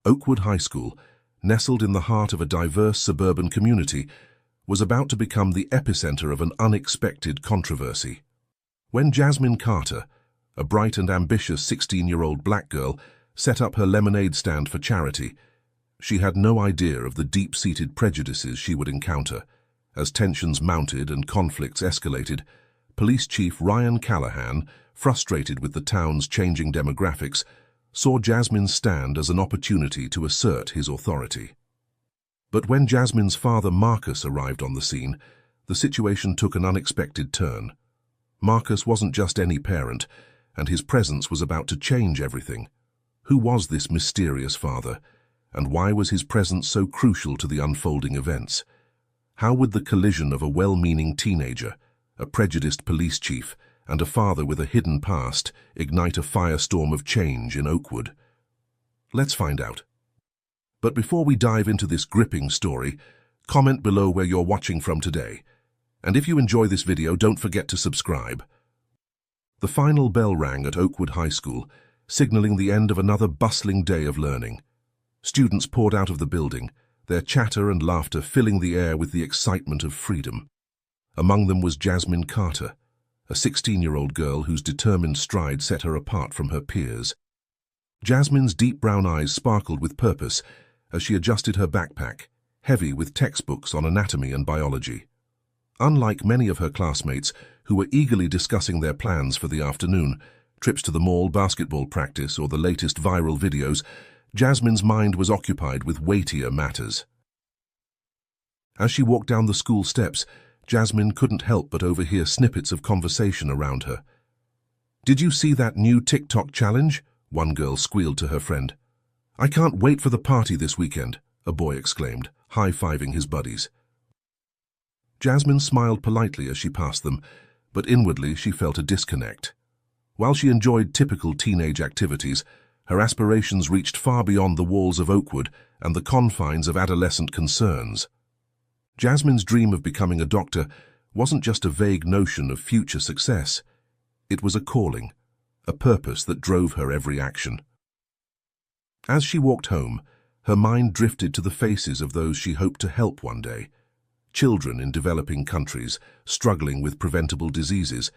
Oakwood High School, nestled in the heart of a diverse suburban community, was about to become the epicenter of an unexpected controversy. When Jasmine Carter, a bright and ambitious 16-year-old black girl, set up her lemonade stand for charity, she had no idea of the deep-seated prejudices she would encounter. As tensions mounted and conflicts escalated, Police Chief Ryan Callahan, frustrated with the town's changing demographics, saw Jasmine's stand as an opportunity to assert his authority. But when Jasmine's father Marcus arrived on the scene, the situation took an unexpected turn. Marcus wasn't just any parent, and his presence was about to change everything. Who was this mysterious father, and why was his presence so crucial to the unfolding events? How would the collision of a well-meaning teenager, a prejudiced police chief, and a father with a hidden past ignite a firestorm of change in Oakwood? Let's find out. But before we dive into this gripping story, comment below where you're watching from today. And if you enjoy this video, don't forget to subscribe. The final bell rang at Oakwood High School, signaling the end of another bustling day of learning. Students poured out of the building, their chatter and laughter filling the air with the excitement of freedom. Among them was Jasmine Carter, a 16-year-old girl whose determined stride set her apart from her peers. Jasmine's deep brown eyes sparkled with purpose as she adjusted her backpack, heavy with textbooks on anatomy and biology. Unlike many of her classmates who were eagerly discussing their plans for the afternoon, trips to the mall, basketball practice, or the latest viral videos, Jasmine's mind was occupied with weightier matters. As she walked down the school steps, Jasmine couldn't help but overhear snippets of conversation around her. "Did you see that new TikTok challenge?" one girl squealed to her friend. "I can't wait for the party this weekend," a boy exclaimed, high-fiving his buddies. Jasmine smiled politely as she passed them, but inwardly she felt a disconnect. While she enjoyed typical teenage activities, her aspirations reached far beyond the walls of Oakwood and the confines of adolescent concerns. Jasmine's dream of becoming a doctor wasn't just a vague notion of future success. It was a calling, a purpose that drove her every action. As she walked home, her mind drifted to the faces of those she hoped to help one day. Children in developing countries struggling with preventable diseases,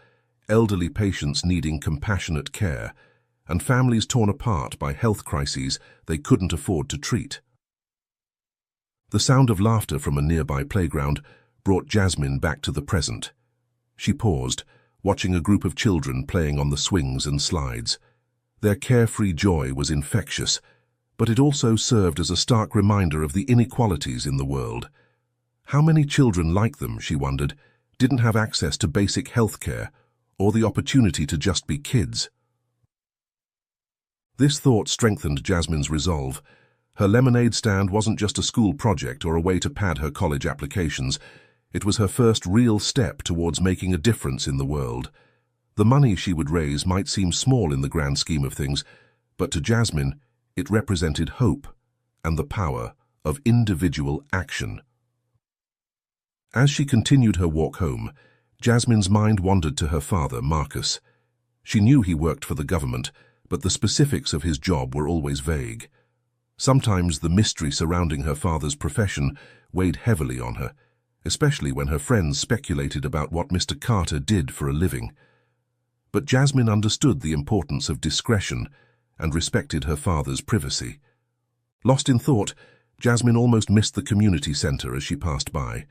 elderly patients needing compassionate care, and families torn apart by health crises they couldn't afford to treat. The sound of laughter from a nearby playground brought Jasmine back to the present. She paused, watching a group of children playing on the swings and slides. Their carefree joy was infectious, but it also served as a stark reminder of the inequalities in the world. How many children like them, she wondered, didn't have access to basic health care or the opportunity to just be kids? This thought strengthened Jasmine's resolve. Her lemonade stand wasn't just a school project or a way to pad her college applications. It was her first real step towards making a difference in the world. The money she would raise might seem small in the grand scheme of things, but to Jasmine, it represented hope and the power of individual action. As she continued her walk home, Jasmine's mind wandered to her father, Marcus. She knew he worked for the government, but the specifics of his job were always vague. Sometimes the mystery surrounding her father's profession weighed heavily on her, especially when her friends speculated about what Mr. Carter did for a living. But Jasmine understood the importance of discretion and respected her father's privacy. Lost in thought, Jasmine almost missed the community center as she passed by.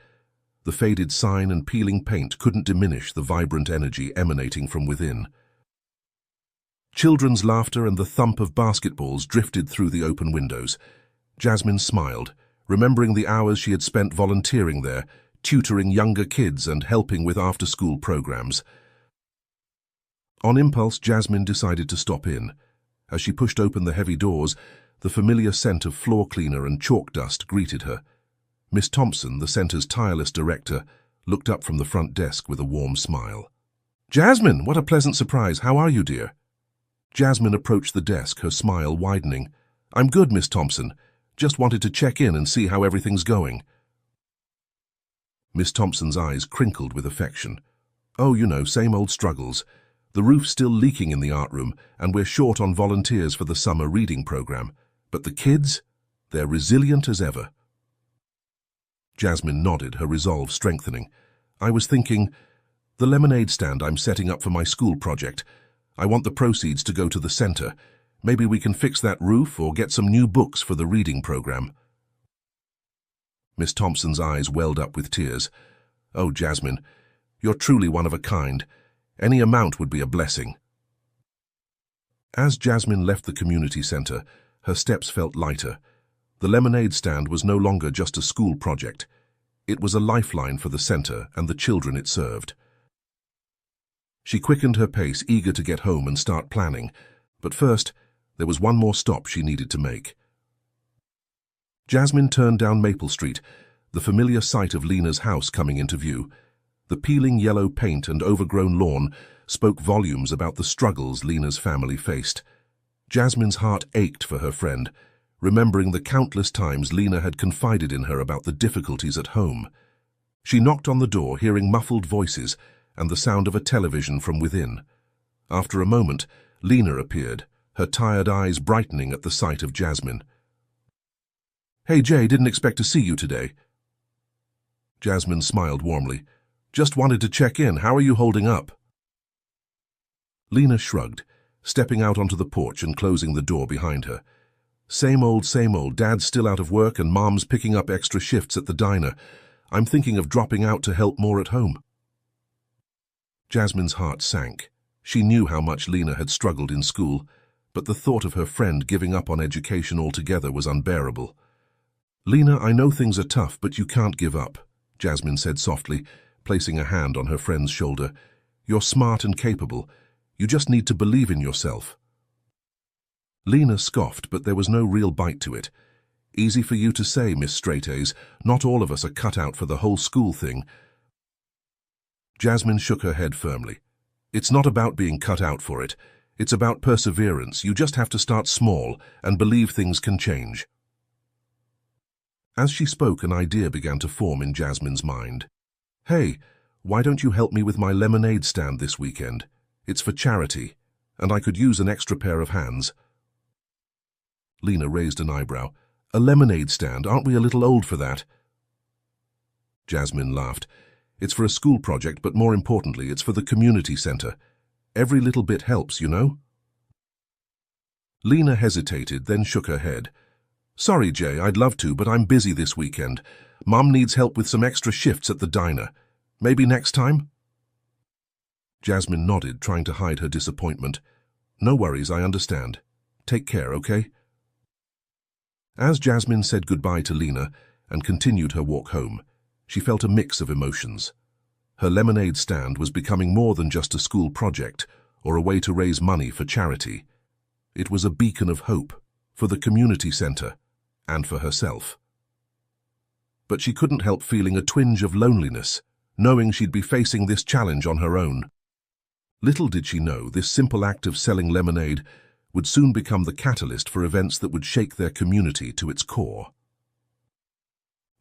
The faded sign and peeling paint couldn't diminish the vibrant energy emanating from within. Children's laughter and the thump of basketballs drifted through the open windows. Jasmine smiled, remembering the hours she had spent volunteering there, tutoring younger kids and helping with after-school programs. On impulse, Jasmine decided to stop in. As she pushed open the heavy doors, the familiar scent of floor cleaner and chalk dust greeted her. Miss Thompson, the center's tireless director, looked up from the front desk with a warm smile. "Jasmine, what a pleasant surprise. How are you, dear?" Jasmine approached the desk, her smile widening. "I'm good, Miss Thompson. Just wanted to check in and see how everything's going." Miss Thompson's eyes crinkled with affection. "Oh, you know, same old struggles. The roof's still leaking in the art room, and we're short on volunteers for the summer reading program. But the kids? They're resilient as ever. Jasmine nodded, her resolve strengthening. I was thinking, the lemonade stand I'm setting up for my school project. I want the proceeds to go to the center. Maybe we can fix that roof or get some new books for the reading program. Miss Thompson's eyes welled up with tears. Oh, Jasmine, you're truly one of a kind. Any amount would be a blessing. As Jasmine left the community center, her steps felt lighter. The lemonade stand was no longer just a school project. It was a lifeline for the center and the children it served. She quickened her pace, eager to get home and start planning. But first, there was one more stop she needed to make. Jasmine turned down Maple Street, the familiar sight of Lena's house coming into view. The peeling yellow paint and overgrown lawn spoke volumes about the struggles Lena's family faced. Jasmine's heart ached for her friend, remembering the countless times Lena had confided in her about the difficulties at home. She knocked on the door, hearing muffled voices and the sound of a television from within. After a moment, Lena appeared, her tired eyes brightening at the sight of Jasmine. Hey, Jay, didn't expect to see you today. Jasmine smiled warmly. Just wanted to check in. How are you holding up? Lena shrugged, stepping out onto the porch and closing the door behind her. Same old, Dad's still out of work and Mom's picking up extra shifts at the diner. I'm thinking of dropping out to help more at home. Jasmine's heart sank. She knew how much Lena had struggled in school, but the thought of her friend giving up on education altogether was unbearable. Lena, I know things are tough, but you can't give up, Jasmine said softly, placing a hand on her friend's shoulder. You're smart and capable. You just need to believe in yourself. Lena scoffed, but there was no real bite to it. Easy for you to say, Miss Straight-A's. Not all of us are cut out for the whole school thing. Jasmine shook her head firmly. It's not about being cut out for it. It's about perseverance. You just have to start small and believe things can change. As she spoke, an idea began to form in Jasmine's mind. Hey, why don't you help me with my lemonade stand this weekend? It's for charity, and I could use an extra pair of hands. Lena raised an eyebrow. A lemonade stand? Aren't we a little old for that? Jasmine laughed. It's for a school project, but more importantly, it's for the community center. Every little bit helps, you know? Lena hesitated, then shook her head. Sorry, Jay, I'd love to, but I'm busy this weekend. Mom needs help with some extra shifts at the diner. Maybe next time? Jasmine nodded, trying to hide her disappointment. No worries, I understand. Take care, okay? As Jasmine said goodbye to Lena and continued her walk home, she felt a mix of emotions. Her lemonade stand was becoming more than just a school project or a way to raise money for charity. It was a beacon of hope for the community center and for herself. But she couldn't help feeling a twinge of loneliness, knowing she'd be facing this challenge on her own. Little did she know this simple act of selling lemonade would soon become the catalyst for events that would shake their community to its core.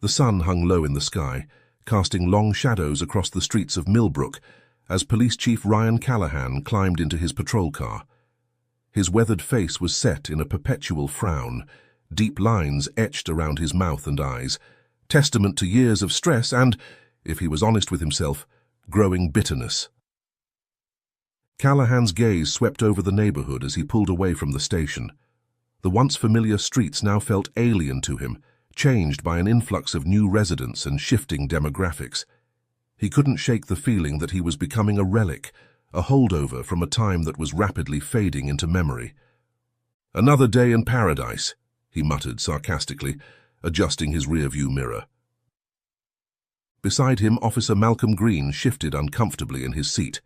The sun hung low in the sky, casting long shadows across the streets of Millbrook as Police Chief Ryan Callahan climbed into his patrol car. His weathered face was set in a perpetual frown, deep lines etched around his mouth and eyes, testament to years of stress and, if he was honest with himself, growing bitterness. Callahan's gaze swept over the neighborhood as he pulled away from the station. The once familiar streets now felt alien to him, changed by an influx of new residents and shifting demographics. He couldn't shake the feeling that he was becoming a relic, a holdover from a time that was rapidly fading into memory. Another day in paradise, he muttered sarcastically, adjusting his rearview mirror. Beside him, Officer Malcolm Green shifted uncomfortably in his seat.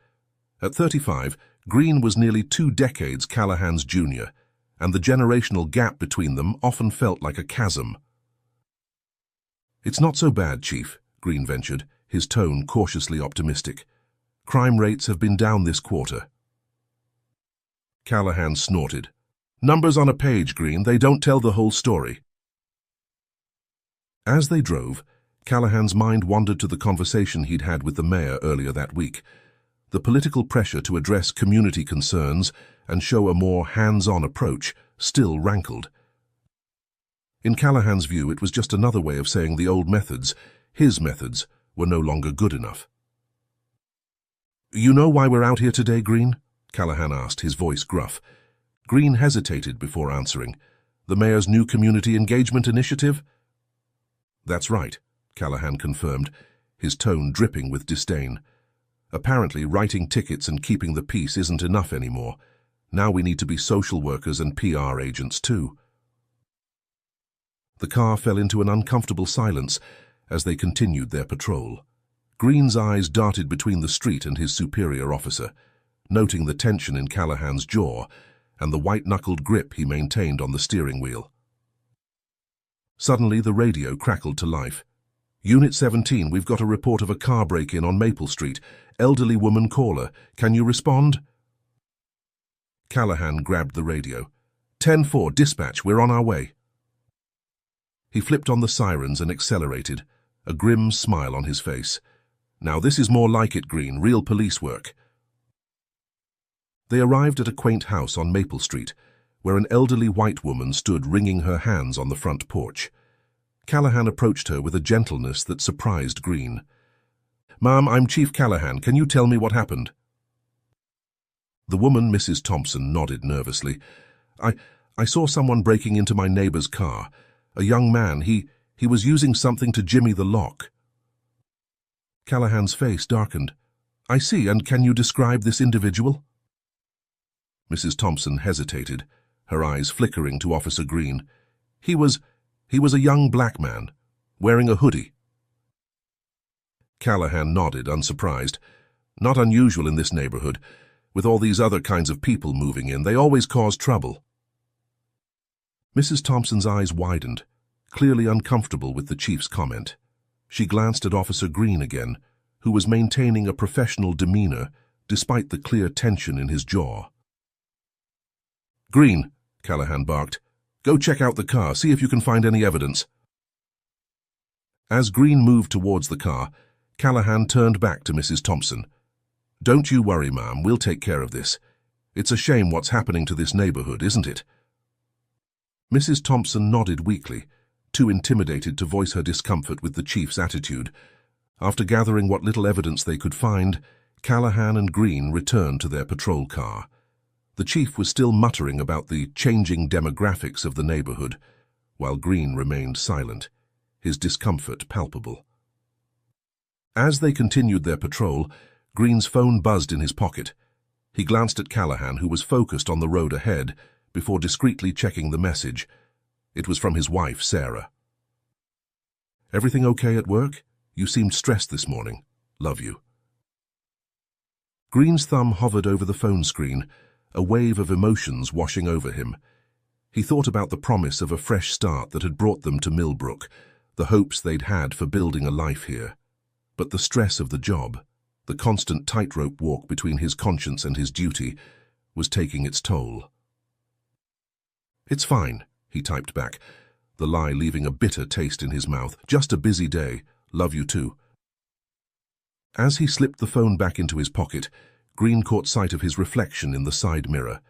At 35, Green was nearly 2 decades Callahan's junior, and the generational gap between them often felt like a chasm. It's not so bad, Chief, Green ventured, his tone cautiously optimistic. Crime rates have been down this quarter. Callahan snorted. Numbers on a page, Green, they don't tell the whole story. As they drove, Callahan's mind wandered to the conversation he'd had with the mayor earlier that week. The political pressure to address community concerns and show a more hands-on approach still rankled. In Callahan's view, it was just another way of saying the old methods, his methods, were no longer good enough. "You know why we're out here today, Green?" Callahan asked, his voice gruff. Green hesitated before answering. "The mayor's new community engagement initiative?" "That's right," Callahan confirmed, his tone dripping with disdain. "Apparently, writing tickets and keeping the peace isn't enough anymore. Now we need to be social workers and PR agents too." The car fell into an uncomfortable silence as they continued their patrol. Green's eyes darted between the street and his superior officer, noting the tension in Callahan's jaw and the white-knuckled grip he maintained on the steering wheel. Suddenly, the radio crackled to life. "Unit 17, we've got a report of a car break-in on Maple Street. Elderly woman caller. Can you respond?" Callahan grabbed the radio. 10-4, dispatch, we're on our way." He flipped on the sirens and accelerated, a grim smile on his face. "Now this is more like it, Green, real police work." They arrived at a quaint house on Maple Street, where an elderly white woman stood wringing her hands on the front porch. Callahan approached her with a gentleness that surprised Green. "Ma'am, I'm Chief Callahan. Can you tell me what happened?" The woman, Mrs. Thompson, nodded nervously. I saw someone breaking into my neighbor's car. A young man. He was using something to jimmy the lock." Callahan's face darkened. "I see, and can you describe this individual?" Mrs. Thompson hesitated, her eyes flickering to Officer Green. He was a young black man, wearing a hoodie." Callahan nodded, unsurprised. "Not unusual in this neighborhood. With all these other kinds of people moving in, they always cause trouble." Mrs. Thompson's eyes widened, clearly uncomfortable with the chief's comment. She glanced at Officer Green again, who was maintaining a professional demeanor despite the clear tension in his jaw. "Green," Callahan barked, "go check out the car, see if you can find any evidence." As Green moved towards the car, Callahan turned back to Mrs. Thompson. "Don't you worry, ma'am, we'll take care of this. It's a shame what's happening to this neighborhood, isn't it?" Mrs. Thompson nodded weakly, too intimidated to voice her discomfort with the chief's attitude. After gathering what little evidence they could find, Callahan and Green returned to their patrol car. The chief was still muttering about the changing demographics of the neighborhood, while Green remained silent, his discomfort palpable. As they continued their patrol, Green's phone buzzed in his pocket. He glanced at Callahan, who was focused on the road ahead, before discreetly checking the message. It was from his wife, Sarah. "Everything okay at work? You seemed stressed this morning. Love you." Green's thumb hovered over the phone screen, a wave of emotions washing over him. He thought about the promise of a fresh start that had brought them to Millbrook, the hopes they'd had for building a life here. But the stress of the job, the constant tightrope walk between his conscience and his duty, was taking its toll. "It's fine," he typed back, the lie leaving a bitter taste in his mouth. "Just a busy day. Love you too." As he slipped the phone back into his pocket, Green caught sight of his reflection in the side mirror.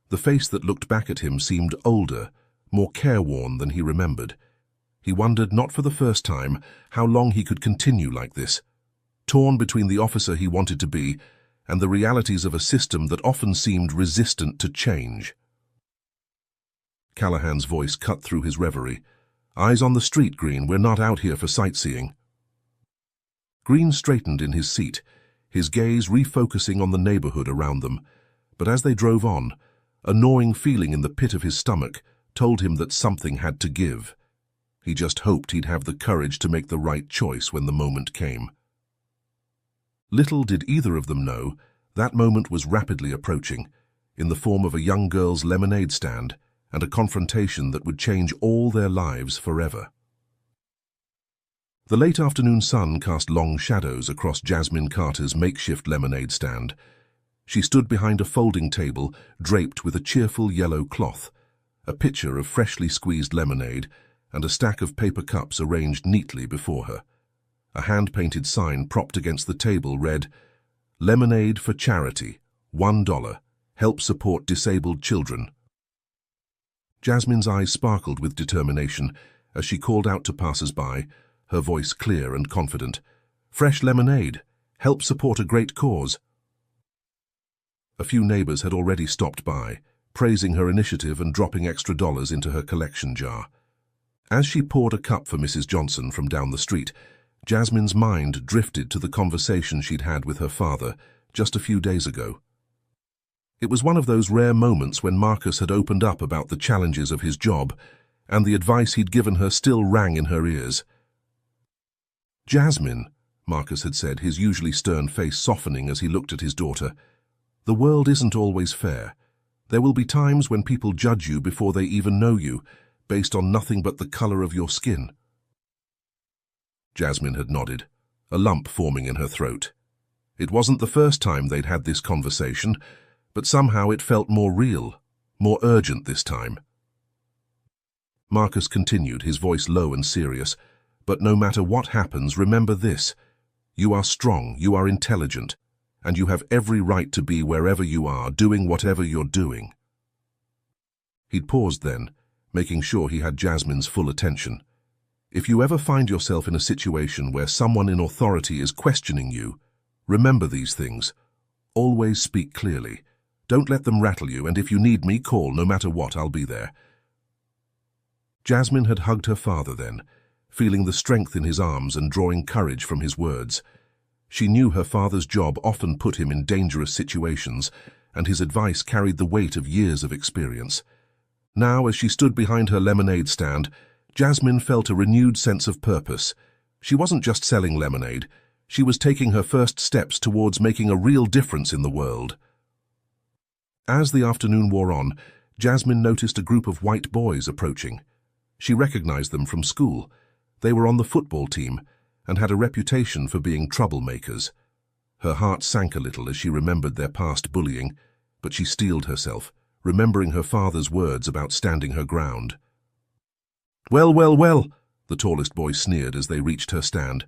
The face that looked back at him seemed older, more careworn than he remembered. He wondered, not for the first time, how long he could continue like this, torn between the officer he wanted to be and the realities of a system that often seemed resistant to change. Callahan's voice cut through his reverie. "Eyes on the street, Green. We're not out here for sightseeing." Green straightened in his seat, his gaze refocusing on the neighborhood around them. But as they drove on, a gnawing feeling in the pit of his stomach told him that something had to give. He just hoped he'd have the courage to make the right choice when the moment came. Little did either of them know, that moment was rapidly approaching, in the form of a young girl's lemonade stand and a confrontation that would change all their lives forever. The late afternoon sun cast long shadows across Jasmine Carter's makeshift lemonade stand. She stood behind a folding table draped with a cheerful yellow cloth, a pitcher of freshly squeezed lemonade, and a stack of paper cups arranged neatly before her. A hand-painted sign propped against the table read, "Lemonade for charity, $1. Help support disabled children." Jasmine's eyes sparkled with determination as she called out to passers-by, her voice clear and confident. "Fresh lemonade. Help support a great cause." A few neighbors had already stopped by, praising her initiative and dropping extra dollars into her collection jar. As she poured a cup for Mrs. Johnson from down the street, Jasmine's mind drifted to the conversation she'd had with her father just a few days ago. It was one of those rare moments when Marcus had opened up about the challenges of his job, and the advice he'd given her still rang in her ears. "Jasmine," Marcus had said, his usually stern face softening as he looked at his daughter, "the world isn't always fair. There will be times when people judge you before they even know you, based on nothing but the color of your skin." Jasmine had nodded, a lump forming in her throat. It wasn't the first time they'd had this conversation, but somehow it felt more real, more urgent this time. Marcus continued, his voice low and serious. "But no matter what happens, remember this. You are strong, you are intelligent, and you have every right to be wherever you are, doing whatever you're doing." He'd paused then, making sure he had Jasmine's full attention. "If you ever find yourself in a situation where someone in authority is questioning you, remember these things. Always speak clearly. Don't let them rattle you, and if you need me, call. No matter what, I'll be there." Jasmine had hugged her father then, feeling the strength in his arms and drawing courage from his words. She knew her father's job often put him in dangerous situations, and his advice carried the weight of years of experience. Now, as she stood behind her lemonade stand, Jasmine felt a renewed sense of purpose. She wasn't just selling lemonade. She was taking her first steps towards making a real difference in the world. As the afternoon wore on, Jasmine noticed a group of white boys approaching. She recognized them from school. They were on the football team and had a reputation for being troublemakers. Her heart sank a little as she remembered their past bullying, but she steeled herself, remembering her father's words about standing her ground. "Well, well, well," the tallest boy sneered as they reached her stand.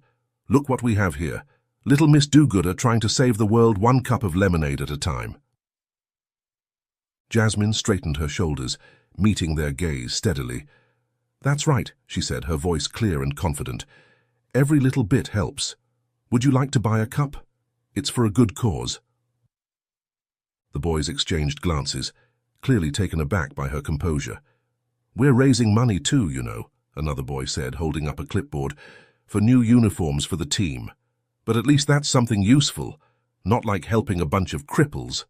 "Look what we have here. Little Miss Do-Gooder trying to save the world one cup of lemonade at a time." Jasmine straightened her shoulders, meeting their gaze steadily. "That's right," she said, her voice clear and confident. "Every little bit helps. Would you like to buy a cup? It's for a good cause." The boys exchanged glances, clearly taken aback by her composure. "We're raising money too, you know," another boy said, holding up a clipboard, "for new uniforms for the team. But at least that's something useful, not like helping a bunch of cripples."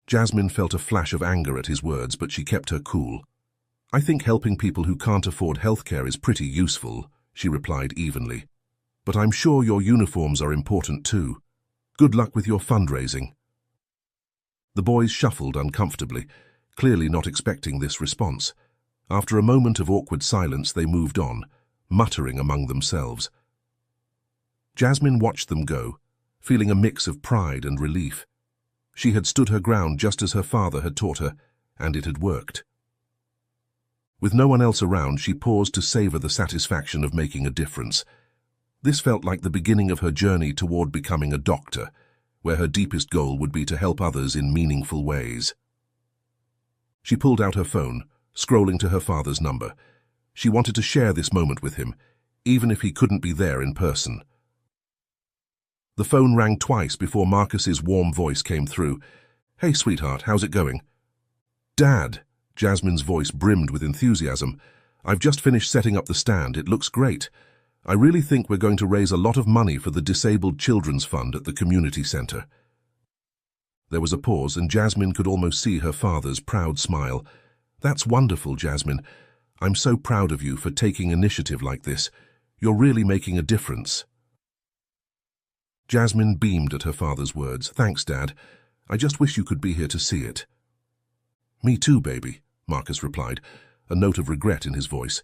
Jasmine felt a flash of anger at his words, but she kept her cool. "I think helping people who can't afford healthcare is pretty useful," she replied evenly. "But I'm sure your uniforms are important too. Good luck with your fundraising." The boys shuffled uncomfortably, clearly not expecting this response. After a moment of awkward silence, they moved on, muttering among themselves. Jasmine watched them go, feeling a mix of pride and relief. She had stood her ground just as her father had taught her, and it had worked. With no one else around, she paused to savor the satisfaction of making a difference. This felt like the beginning of her journey toward becoming a doctor, where her deepest goal would be to help others in meaningful ways. She pulled out her phone, scrolling to her father's number. She wanted to share this moment with him, even if he couldn't be there in person. The phone rang twice before Marcus's warm voice came through. "Hey, sweetheart, how's it going?" "Dad," Jasmine's voice brimmed with enthusiasm, "I've just finished setting up the stand. It looks great. I really think we're going to raise a lot of money for the Disabled Children's Fund at the community center." There was a pause, and Jasmine could almost see her father's proud smile. "That's wonderful, Jasmine. I'm so proud of you for taking initiative like this. You're really making a difference." Jasmine beamed at her father's words. "Thanks, Dad. I just wish you could be here to see it." "Me too, baby," Marcus replied, a note of regret in his voice.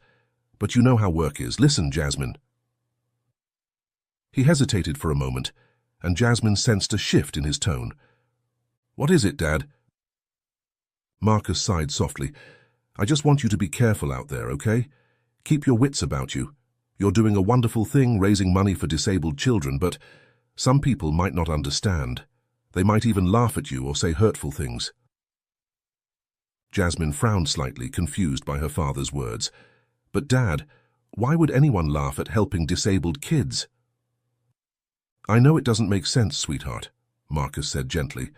"But you know how work is. Listen, Jasmine." He hesitated for a moment, and Jasmine sensed a shift in his tone. "What is it, Dad?" Marcus sighed softly. "I just want you to be careful out there, okay? Keep your wits about you. You're doing a wonderful thing, raising money for disabled children, but some people might not understand. They might even laugh at you or say hurtful things." Jasmine frowned slightly, confused by her father's words. But Dad, why would anyone laugh at helping disabled kids? I know it doesn't make sense, sweetheart, Marcus said gently,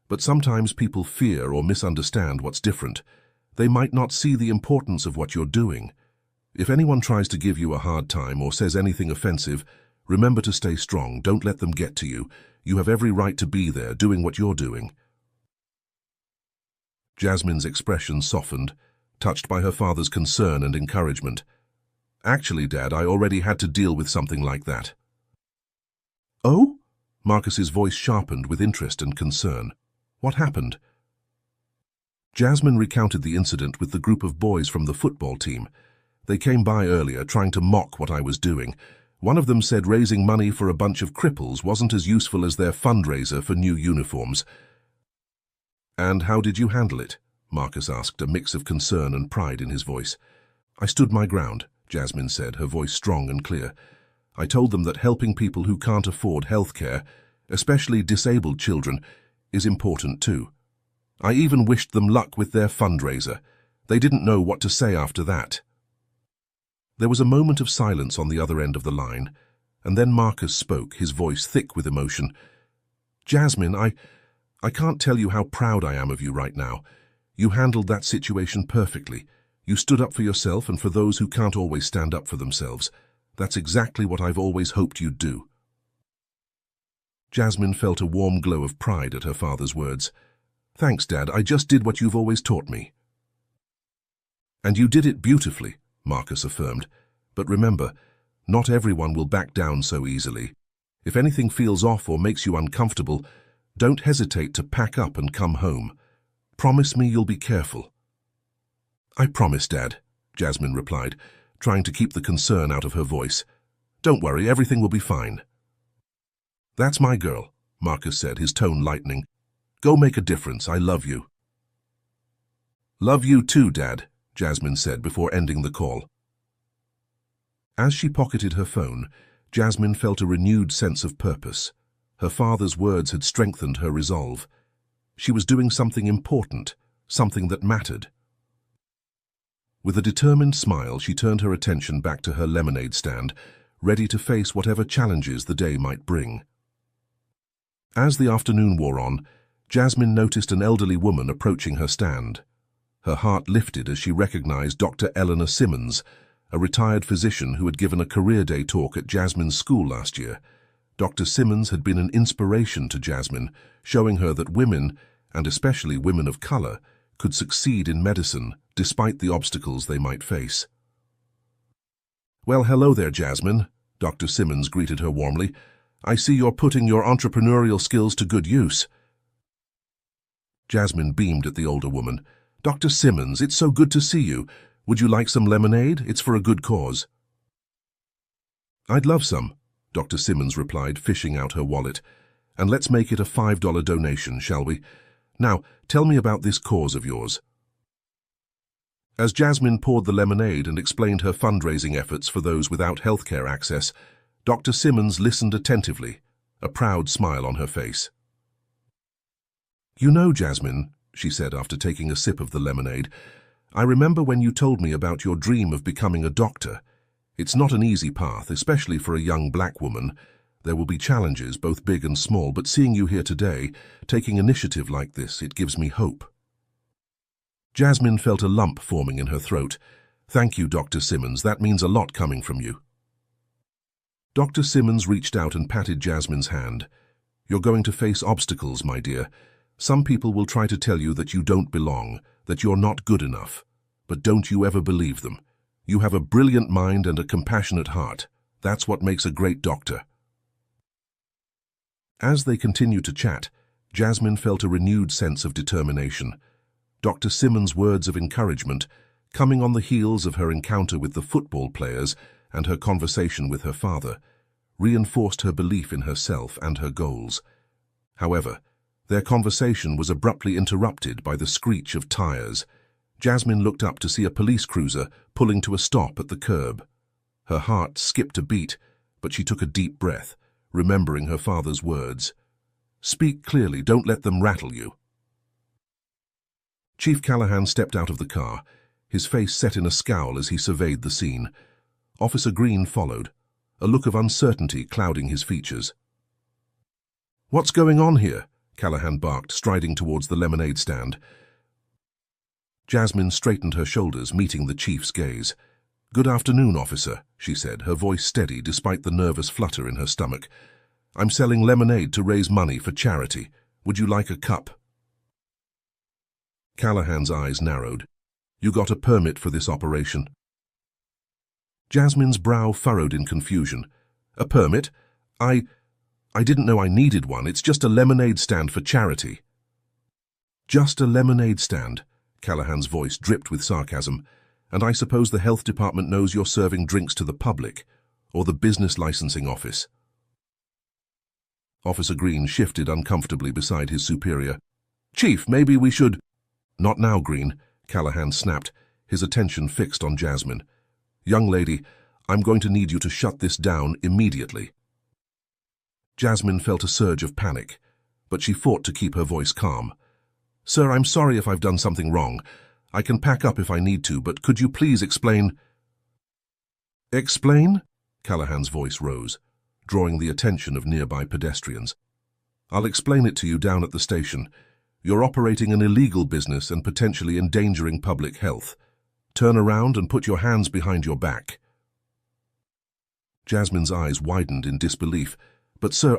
but sometimes people fear or misunderstand what's different. They might not see the importance of what you're doing. If anyone tries to give you a hard time or says anything offensive, remember to stay strong. Don't let them get to you. You have every right to be there, doing what you're doing. Jasmine's expression softened, touched by her father's concern and encouragement. Actually, Dad, I already had to deal with something like that. Oh? Marcus's voice sharpened with interest and concern. What happened? Jasmine recounted the incident with the group of boys from the football team. They came by earlier, trying to mock what I was doing. One of them said raising money for a bunch of cripples wasn't as useful as their fundraiser for new uniforms. And how did you handle it? Marcus asked, a mix of concern and pride in his voice. I stood my ground, Jasmine said, her voice strong and clear. I told them that helping people who can't afford health care, especially disabled children, is important too. I even wished them luck with their fundraiser. They didn't know what to say after that. There was a moment of silence on the other end of the line, and then Marcus spoke, his voice thick with emotion. Jasmine, I can't tell you how proud I am of you right now. You handled that situation perfectly. You stood up for yourself and for those who can't always stand up for themselves. That's exactly what I've always hoped you'd do. Jasmine felt a warm glow of pride at her father's words. Thanks, Dad, I just did what you've always taught me. And you did it beautifully, Marcus affirmed. But remember, not everyone will back down so easily. If anything feels off or makes you uncomfortable, don't hesitate to pack up and come home. Promise me you'll be careful. I promise, Dad, Jasmine replied, trying to keep the concern out of her voice. Don't worry, everything will be fine. That's my girl, Marcus said, his tone lightening. Go make a difference, I love you. Love you too, Dad, Jasmine said before ending the call. As she pocketed her phone, Jasmine felt a renewed sense of purpose. Her father's words had strengthened her resolve. She was doing something important, something that mattered. With a determined smile, she turned her attention back to her lemonade stand, ready to face whatever challenges the day might bring. As the afternoon wore on, Jasmine noticed an elderly woman approaching her stand. Her heart lifted as she recognized Dr. Eleanor Simmons, a retired physician who had given a career day talk at Jasmine's school last year. Dr. Simmons had been an inspiration to Jasmine, showing her that women, and especially women of color, could succeed in medicine despite the obstacles they might face. Well, hello there, Jasmine, Dr. Simmons greeted her warmly. I see you're putting your entrepreneurial skills to good use. Jasmine beamed at the older woman. Dr. Simmons, it's so good to see you. Would you like some lemonade? It's for a good cause. I'd love some, Dr. Simmons replied, fishing out her wallet. And let's make it a $5 donation, shall we? Now, tell me about this cause of yours. As Jasmine poured the lemonade and explained her fundraising efforts for those without healthcare access, Dr. Simmons listened attentively, a proud smile on her face. You know, Jasmine, she said after taking a sip of the lemonade, I remember when you told me about your dream of becoming a doctor. It's not an easy path, especially for a young black woman. There will be challenges, both big and small, but seeing you here today, taking initiative like this, it gives me hope. Jasmine felt a lump forming in her throat. Thank you, Dr. Simmons. That means a lot coming from you. Dr. Simmons reached out and patted Jasmine's hand. You're going to face obstacles, my dear. Some people will try to tell you that you don't belong, that you're not good enough. But don't you ever believe them. You have a brilliant mind and a compassionate heart. That's what makes a great doctor. As they continued to chat, Jasmine felt a renewed sense of determination. Dr. Simmons' words of encouragement, coming on the heels of her encounter with the football players and her conversation with her father, reinforced her belief in herself and her goals. However, their conversation was abruptly interrupted by the screech of tires. Jasmine looked up to see a police cruiser pulling to a stop at the curb. Her heart skipped a beat, but she took a deep breath, remembering her father's words. Speak clearly, don't let them rattle you. Chief Callahan stepped out of the car, his face set in a scowl as he surveyed the scene. Officer Green followed, a look of uncertainty clouding his features. "What's going on here?" Callahan barked, striding towards the lemonade stand. Jasmine straightened her shoulders, meeting the chief's gaze. "Good afternoon, officer," she said, her voice steady despite the nervous flutter in her stomach. "I'm selling lemonade to raise money for charity. Would you like a cup?" Callahan's eyes narrowed. "You got a permit for this operation?" Jasmine's brow furrowed in confusion. "A permit? I didn't know I needed one. It's just a lemonade stand for charity." "Just a lemonade stand?" Callahan's voice dripped with sarcasm. "And I suppose the health department knows you're serving drinks to the public, or the business licensing office?" Officer Green shifted uncomfortably beside his superior. "Chief, maybe we should—" "Not now, Green," Callahan snapped, his attention fixed on Jasmine. "Young lady, I'm going to need you to shut this down immediately." Jasmine felt a surge of panic, but she fought to keep her voice calm. "Sir, I'm sorry if I've done something wrong. I can pack up if I need to, but could you please explain—" "Explain?" Callahan's voice rose, drawing the attention of nearby pedestrians. "I'll explain it to you down at the station. You're operating an illegal business and potentially endangering public health. Turn around and put your hands behind your back." Jasmine's eyes widened in disbelief. "But sir,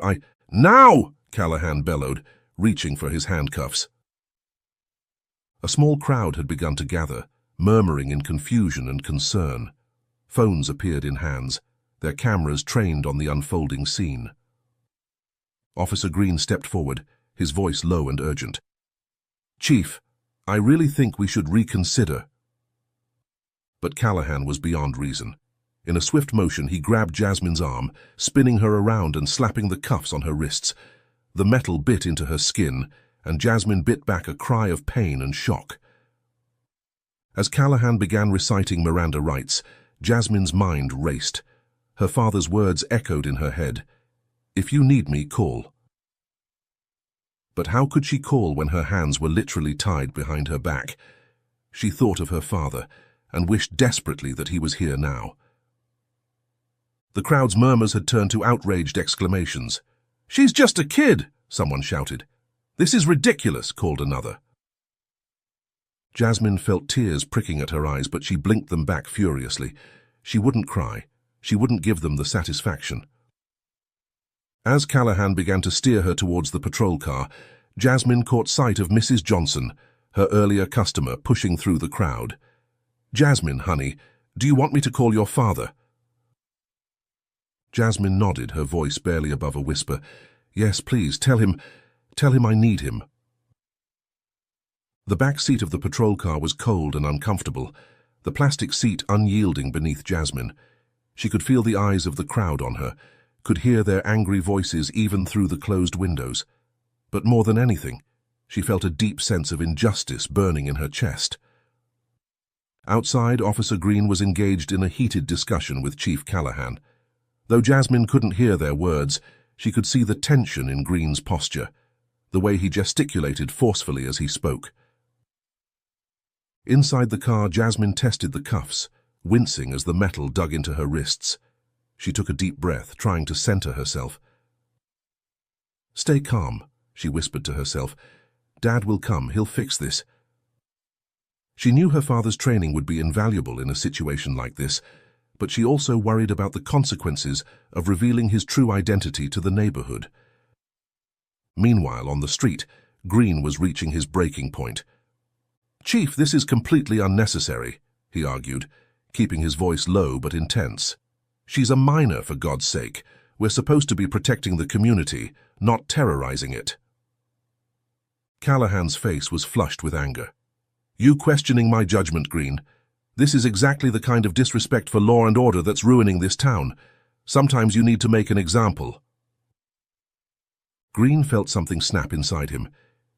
Now!" Callahan bellowed, reaching for his handcuffs. A small crowd had begun to gather, murmuring in confusion and concern. Phones appeared in hands, their cameras trained on the unfolding scene. Officer Green stepped forward, his voice low and urgent. "Chief, I really think we should reconsider." But Callahan was beyond reason. In a swift motion, he grabbed Jasmine's arm, spinning her around and slapping the cuffs on her wrists. The metal bit into her skin, and Jasmine bit back a cry of pain and shock. As Callahan began reciting Miranda rights, Jasmine's mind raced. Her father's words echoed in her head. "If you need me, call." But how could she call when her hands were literally tied behind her back? She thought of her father and wished desperately that he was here now. The crowd's murmurs had turned to outraged exclamations. "She's just a kid!" someone shouted. "This is ridiculous!" called another. Jasmine felt tears pricking at her eyes, but she blinked them back furiously. She wouldn't cry. She wouldn't give them the satisfaction. As Callahan began to steer her towards the patrol car, Jasmine caught sight of Mrs. Johnson, her earlier customer, pushing through the crowd. "Jasmine, honey, do you want me to call your father?" Jasmine nodded, her voice barely above a whisper. "Yes, please, tell him I need him." The back seat of the patrol car was cold and uncomfortable, the plastic seat unyielding beneath Jasmine. She could feel the eyes of the crowd on her, could hear their angry voices even through the closed windows. But more than anything, she felt a deep sense of injustice burning in her chest. Outside, Officer Green was engaged in a heated discussion with Chief Callahan. Though Jasmine couldn't hear their words, she could see the tension in Green's posture, the way he gesticulated forcefully as he spoke. Inside the car, Jasmine tested the cuffs, wincing as the metal dug into her wrists. She took a deep breath, trying to center herself. "Stay calm," she whispered to herself. "Dad will come, he'll fix this." She knew her father's training would be invaluable in a situation like this, but she also worried about the consequences of revealing his true identity to the neighborhood. Meanwhile, on the street, Green was reaching his breaking point. "Chief, this is completely unnecessary," he argued, keeping his voice low but intense. "She's a minor, for God's sake. We're supposed to be protecting the community, not terrorizing it." Callahan's face was flushed with anger. "You questioning my judgment, Green? This is exactly the kind of disrespect for law and order that's ruining this town. Sometimes you need to make an example." Green felt something snap inside him.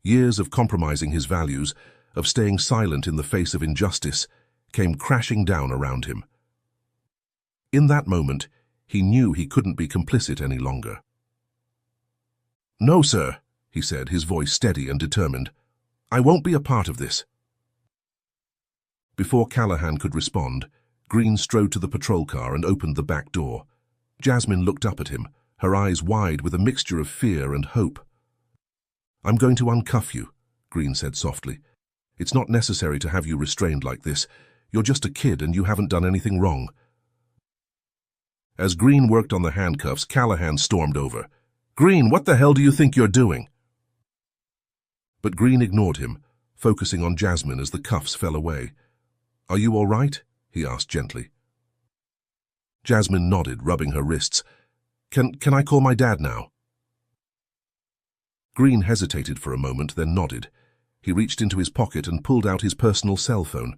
Years of compromising his values, of staying silent in the face of injustice, came crashing down around him. In that moment, he knew he couldn't be complicit any longer. "No, sir," he said, his voice steady and determined. "I won't be a part of this." Before Callahan could respond, Green strode to the patrol car and opened the back door. Jasmine looked up at him, her eyes wide with a mixture of fear and hope. "I'm going to uncuff you," Green said softly. "It's not necessary to have you restrained like this. You're just a kid and you haven't done anything wrong." As Green worked on the handcuffs, Callahan stormed over. "Green, what the hell do you think you're doing?" But Green ignored him, focusing on Jasmine as the cuffs fell away. "Are you all right?" he asked gently. Jasmine nodded, rubbing her wrists. Can I call my dad now?" Green hesitated for a moment, then nodded. He reached into his pocket and pulled out his personal cell phone.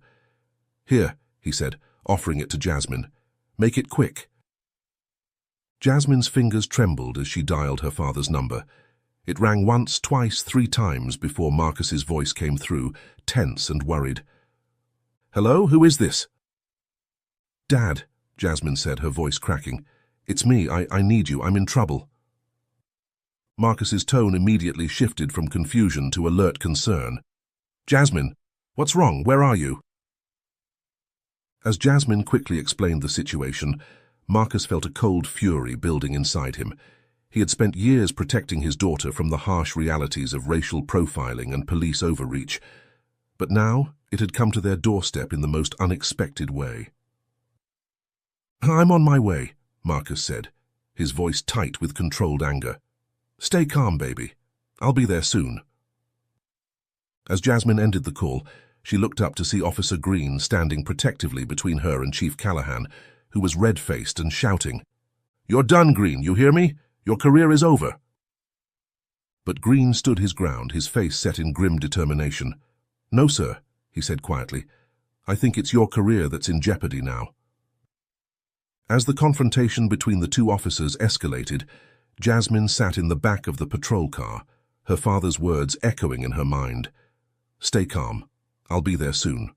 "Here," he said, offering it to Jasmine. "Make it quick." Jasmine's fingers trembled as she dialed her father's number. It rang once, twice, 3 times before Marcus's voice came through, tense and worried. "Hello, who is this?" "Dad," Jasmine said, her voice cracking. "It's me. I need you. I'm in trouble." Marcus's tone immediately shifted from confusion to alert concern. "Jasmine, what's wrong? Where are you?" As Jasmine quickly explained the situation, Marcus felt a cold fury building inside him. He had spent years protecting his daughter from the harsh realities of racial profiling and police overreach, but now it had come to their doorstep in the most unexpected way. "I'm on my way," Marcus said, his voice tight with controlled anger. "Stay calm, baby. I'll be there soon." As Jasmine ended the call, she looked up to see Officer Green standing protectively between her and Chief Callahan, who was red-faced and shouting, "You're done, Green, you hear me? Your career is over." But Green stood his ground, his face set in grim determination. "No, sir," he said quietly. "I think it's your career that's in jeopardy now." As the confrontation between the two officers escalated, Jasmine sat in the back of the patrol car, her father's words echoing in her mind. "Stay calm. I'll be there soon."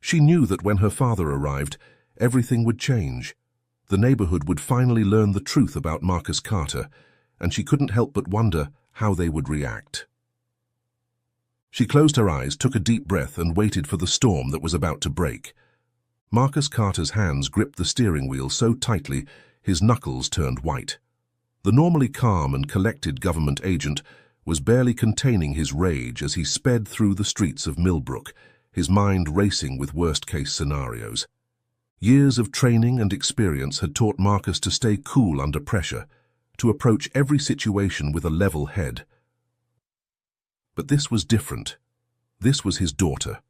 She knew that when her father arrived, everything would change. The neighborhood would finally learn the truth about Marcus Carter, and she couldn't help but wonder how they would react. She closed her eyes, took a deep breath, and waited for the storm that was about to break. Marcus Carter's hands gripped the steering wheel so tightly, his knuckles turned white. The normally calm and collected government agent was barely containing his rage as he sped through the streets of Millbrook, his mind racing with worst-case scenarios. Years of training and experience had taught Marcus to stay cool under pressure, to approach every situation with a level head. But this was different. This was his daughter.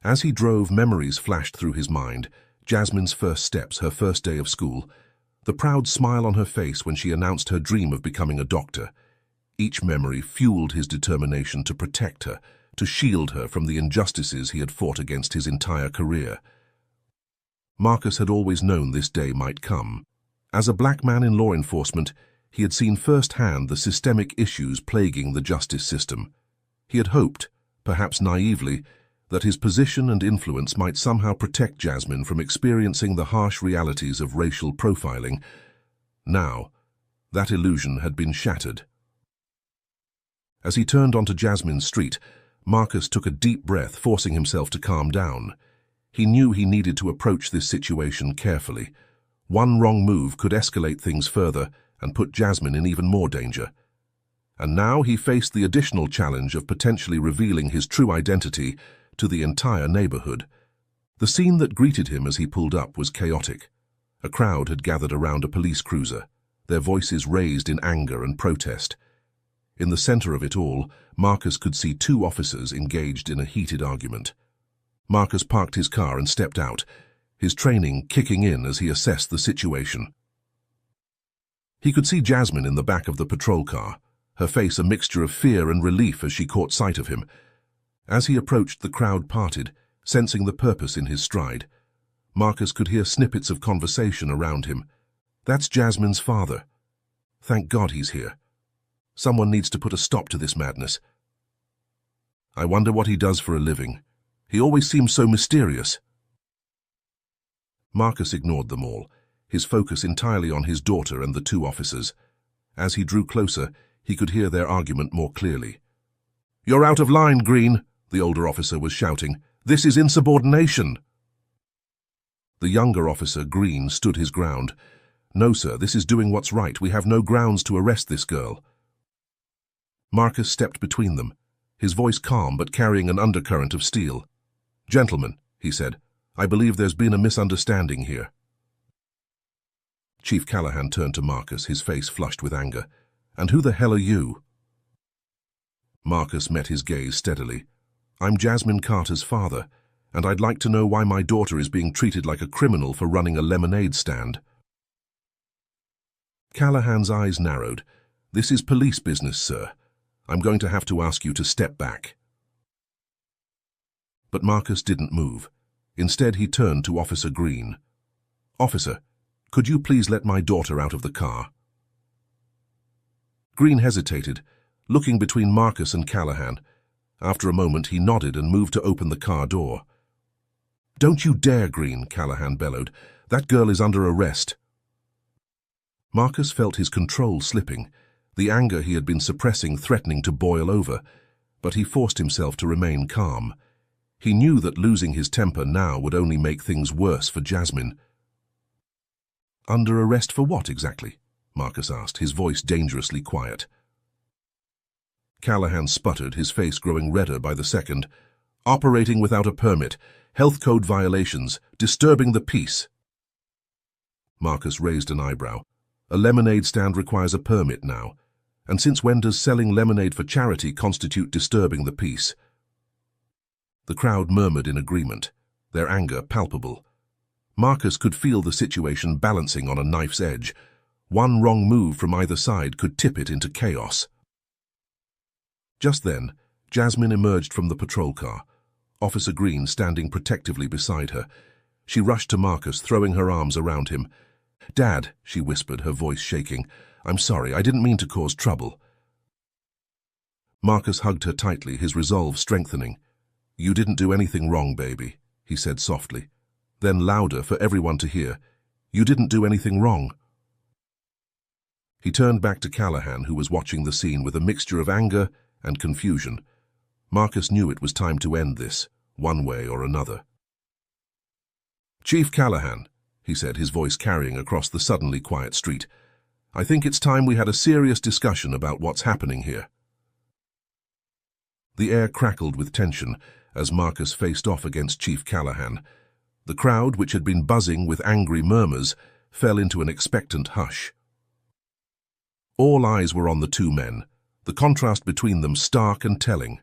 As he drove, memories flashed through his mind. Jasmine's first steps, her first day of school, the proud smile on her face when she announced her dream of becoming a doctor. Each memory fueled his determination to protect her, to shield her from the injustices he had fought against his entire career. Marcus had always known this day might come. As a black man in law enforcement, he had seen firsthand the systemic issues plaguing the justice system. He had hoped, perhaps naively, that his position and influence might somehow protect Jasmine from experiencing the harsh realities of racial profiling. Now, that illusion had been shattered. As he turned onto Jasmine's street, Marcus took a deep breath, forcing himself to calm down. He knew he needed to approach this situation carefully. One wrong move could escalate things further and put Jasmine in even more danger. And now he faced the additional challenge of potentially revealing his true identity to the entire neighborhood. The scene that greeted him as he pulled up was chaotic. A crowd had gathered around a police cruiser, their voices raised in anger and protest. In the center of it all, Marcus could see 2 officers engaged in a heated argument. Marcus parked his car and stepped out, his training kicking in as he assessed the situation. He could see Jasmine in the back of the patrol car, her face a mixture of fear and relief as she caught sight of him. As he approached, the crowd parted, sensing the purpose in his stride. Marcus could hear snippets of conversation around him. "That's Jasmine's father. Thank God he's here. Someone needs to put a stop to this madness. I wonder what he does for a living. He always seems so mysterious." Marcus ignored them all, his focus entirely on his daughter and the 2 officers. As he drew closer, he could hear their argument more clearly. "You're out of line, Green," the older officer was shouting. "This is insubordination." The younger officer, Green, stood his ground. "No, sir, this is doing what's right. We have no grounds to arrest this girl." Marcus stepped between them, his voice calm but carrying an undercurrent of steel. "Gentlemen," he said, "I believe there's been a misunderstanding here." Chief Callahan turned to Marcus, his face flushed with anger. "And who the hell are you?" Marcus met his gaze steadily. "I'm Jasmine Carter's father, and I'd like to know why my daughter is being treated like a criminal for running a lemonade stand." Callahan's eyes narrowed. "This is police business, sir. I'm going to have to ask you to step back." But Marcus didn't move. Instead, he turned to Officer Green. "Officer, could you please let my daughter out of the car?" Green hesitated, looking between Marcus and Callahan. After a moment, he nodded and moved to open the car door. "Don't you dare, Green," Callahan bellowed. "That girl is under arrest." Marcus felt his control slipping, the anger he had been suppressing threatening to boil over, but he forced himself to remain calm. He knew that losing his temper now would only make things worse for Jasmine. "Under arrest for what, exactly?" Marcus asked, his voice dangerously quiet. Callahan sputtered, his face growing redder by the second. "Operating without a permit, health code violations, disturbing the peace." Marcus raised an eyebrow. "A lemonade stand requires a permit now. And since when does selling lemonade for charity constitute disturbing the peace?" The crowd murmured in agreement, their anger palpable. Marcus could feel the situation balancing on a knife's edge. One wrong move from either side could tip it into chaos. Just then, Jasmine emerged from the patrol car, Officer Green standing protectively beside her. She rushed to Marcus, throwing her arms around him. "Dad," she whispered, her voice shaking, "I'm sorry, I didn't mean to cause trouble." Marcus hugged her tightly, his resolve strengthening. "You didn't do anything wrong, baby," he said softly. Then louder for everyone to hear, "You didn't do anything wrong." He turned back to Callahan, who was watching the scene with a mixture of anger and confusion. Marcus knew it was time to end this, one way or another. "Chief Callahan," he said, his voice carrying across the suddenly quiet street, "I think it's time we had a serious discussion about what's happening here." The air crackled with tension as Marcus faced off against Chief Callahan. The crowd, which had been buzzing with angry murmurs, fell into an expectant hush. All eyes were on the two men, the contrast between them stark and telling.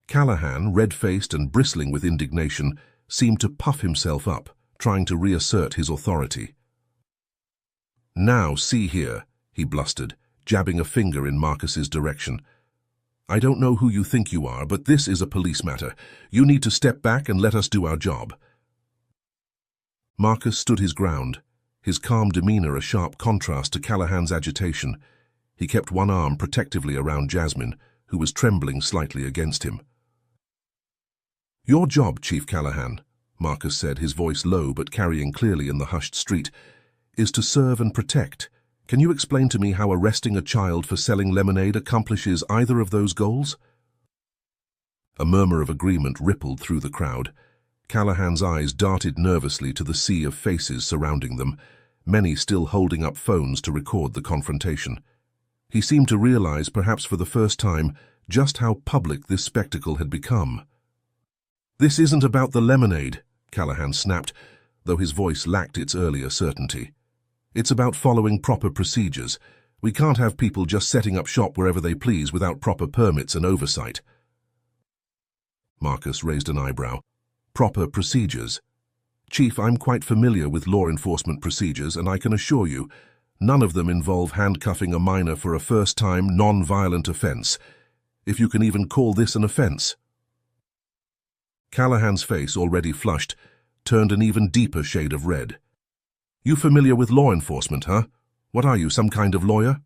Callahan, red-faced and bristling with indignation, seemed to puff himself up, trying to reassert his authority. "Now, see here," he blustered, jabbing a finger in Marcus's direction. "I don't know who you think you are, but this is a police matter. You need to step back and let us do our job." Marcus stood his ground, his calm demeanor a sharp contrast to Callahan's agitation. He kept one arm protectively around Jasmine, who was trembling slightly against him. "Your job, Chief Callahan," Marcus said, his voice low but carrying clearly in the hushed street, "is to serve and protect. Can you explain to me how arresting a child for selling lemonade accomplishes either of those goals?" A murmur of agreement rippled through the crowd. Callahan's eyes darted nervously to the sea of faces surrounding them, many still holding up phones to record the confrontation. He seemed to realize, perhaps for the first time, just how public this spectacle had become. "This isn't about the lemonade," Callahan snapped, though his voice lacked its earlier certainty. "It's about following proper procedures. We can't have people just setting up shop wherever they please without proper permits and oversight." Marcus raised an eyebrow. "Proper procedures? Chief, I'm quite familiar with law enforcement procedures, and I can assure you, none of them involve handcuffing a minor for a first-time, non-violent offense, if you can even call this an offense." Callahan's face, already flushed, turned an even deeper shade of red. "You familiar with law enforcement, huh? What are you, some kind of lawyer?"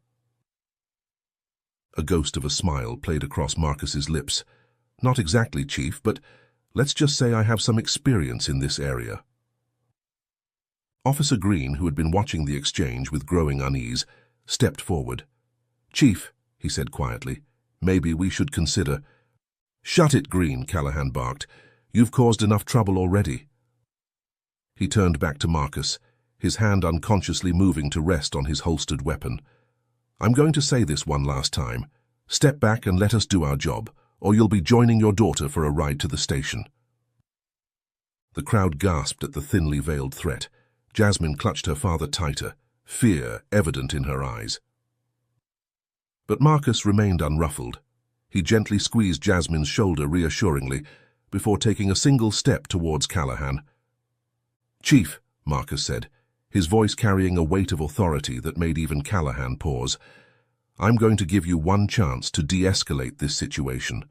A ghost of a smile played across Marcus's lips. "Not exactly, Chief, but let's just say I have some experience in this area." Officer Green, who had been watching the exchange with growing unease, stepped forward. "Chief," he said quietly, "maybe we should consider—" "Shut it, Green," Callahan barked. "You've caused enough trouble already." He turned back to Marcus, his hand unconsciously moving to rest on his holstered weapon. "I'm going to say this one last time. Step back and let us do our job, or you'll be joining your daughter for a ride to the station." The crowd gasped at the thinly veiled threat. Jasmine clutched her father tighter, fear evident in her eyes. But Marcus remained unruffled. He gently squeezed Jasmine's shoulder reassuringly before taking a single step towards Callahan. "Chief," Marcus said, his voice carrying a weight of authority that made even Callahan pause, "I'm going to give you one chance to de-escalate this situation.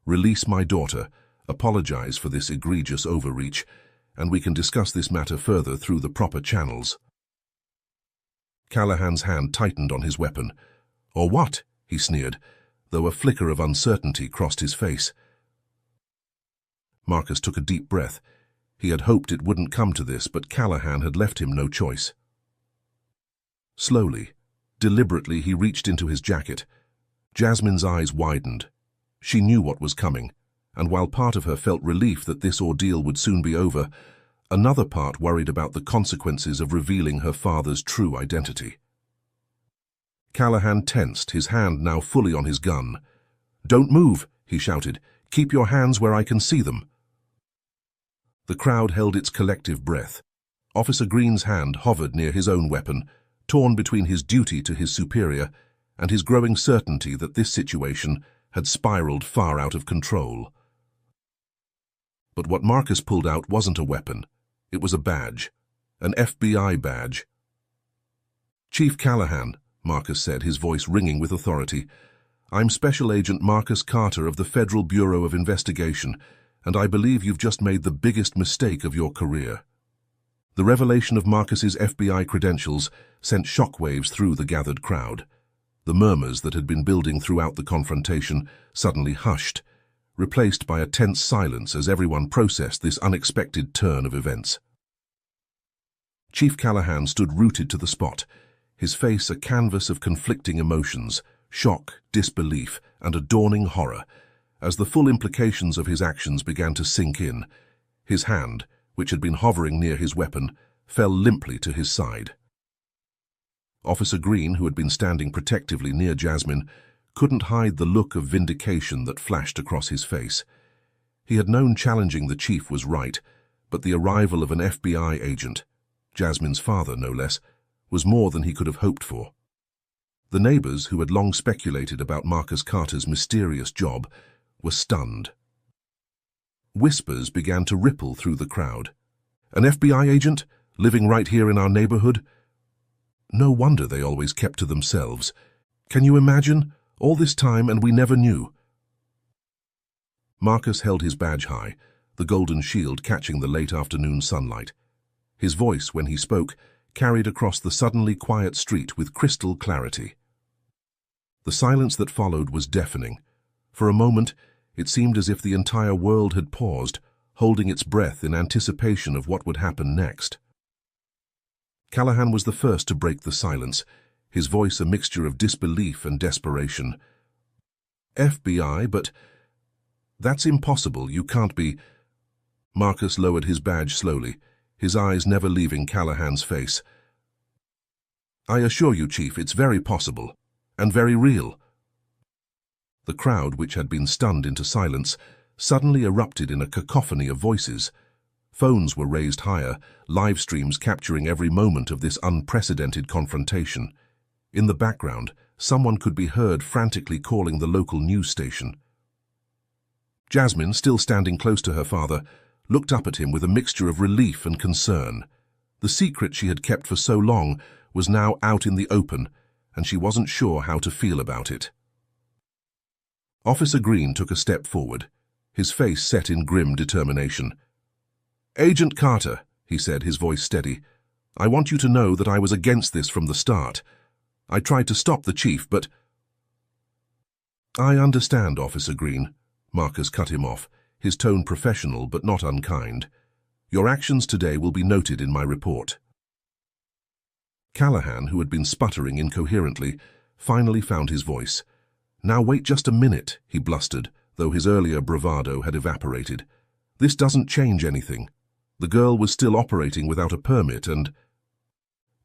Release my daughter, apologize for this egregious overreach, and we can discuss this matter further through the proper channels." Callahan's hand tightened on his weapon. "Or what?" he sneered, though a flicker of uncertainty crossed his face. Marcus took a deep breath. He had hoped it wouldn't come to this, but Callahan had left him no choice. Slowly, deliberately, he reached into his jacket. Jasmine's eyes widened. She knew what was coming, and while part of her felt relief that this ordeal would soon be over, another part worried about the consequences of revealing her father's true identity. Callahan tensed, his hand now fully on his gun. "Don't move," he shouted. "Keep your hands where I can see them." The crowd held its collective breath. Officer Green's hand hovered near his own weapon, torn between his duty to his superior and his growing certainty that this situation had spiraled far out of control. But what Marcus pulled out wasn't a weapon. It was a badge. An FBI badge. "Chief Callahan," Marcus said, his voice ringing with authority, "I'm Special Agent Marcus Carter of the Federal Bureau of Investigation, and I believe you've just made the biggest mistake of your career." The revelation of Marcus's FBI credentials sent shockwaves through the gathered crowd. The murmurs that had been building throughout the confrontation suddenly hushed, replaced by a tense silence as everyone processed this unexpected turn of events. Chief Callahan stood rooted to the spot, his face a canvas of conflicting emotions, shock, disbelief, and a dawning horror. As the full implications of his actions began to sink in, his hand, which had been hovering near his weapon, fell limply to his side. Officer Green, who had been standing protectively near Jasmine, couldn't hide the look of vindication that flashed across his face. He had known challenging the chief was right, but the arrival of an FBI agent, Jasmine's father no less, was more than he could have hoped for. The neighbors, who had long speculated about Marcus Carter's mysterious job, were stunned. Whispers began to ripple through the crowd. "An FBI agent? Living right here in our neighborhood?" No wonder they always kept to themselves. Can you imagine? All this time and we never knew. Marcus held his badge high, the golden shield catching the late afternoon sunlight. His voice, when he spoke, carried across the suddenly quiet street with crystal clarity. The silence that followed was deafening. For a moment, it seemed as if the entire world had paused, holding its breath in anticipation of what would happen next. Callahan was the first to break the silence, his voice a mixture of disbelief and desperation. "FBI, but that's impossible, you can't be—" Marcus lowered his badge slowly, his eyes never leaving Callahan's face. "I assure you, Chief, it's very possible, and very real." The crowd, which had been stunned into silence, suddenly erupted in a cacophony of voices. Phones were raised higher, live streams capturing every moment of this unprecedented confrontation. In the background, someone could be heard frantically calling the local news station. Jasmine, still standing close to her father, looked up at him with a mixture of relief and concern. The secret she had kept for so long was now out in the open, and she wasn't sure how to feel about it. Officer Green took a step forward, his face set in grim determination. "Agent Carter," he said, his voice steady, "I want you to know that I was against this from the start. I tried to stop the chief, but—" "I understand, Officer Green," Marcus cut him off, his tone professional but not unkind. "Your actions today will be noted in my report." Callahan, who had been sputtering incoherently, finally found his voice. "Now wait just a minute," he blustered, though his earlier bravado had evaporated. "This doesn't change anything. The girl was still operating without a permit and—"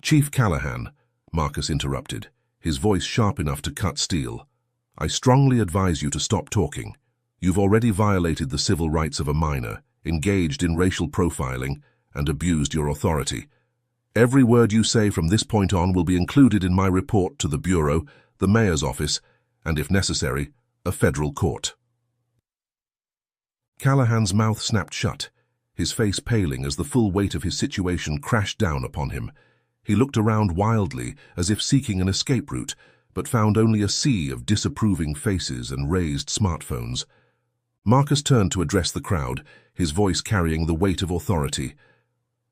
"Chief Callahan," Marcus interrupted, his voice sharp enough to cut steel, "I strongly advise you to stop talking. You've already violated the civil rights of a minor, engaged in racial profiling, and abused your authority. Every word you say from this point on will be included in my report to the Bureau, the Mayor's office, and, if necessary, a federal court." Callahan's mouth snapped shut, his face paling as the full weight of his situation crashed down upon him. He looked around wildly, as if seeking an escape route, but found only a sea of disapproving faces and raised smartphones. Marcus turned to address the crowd, his voice carrying the weight of authority.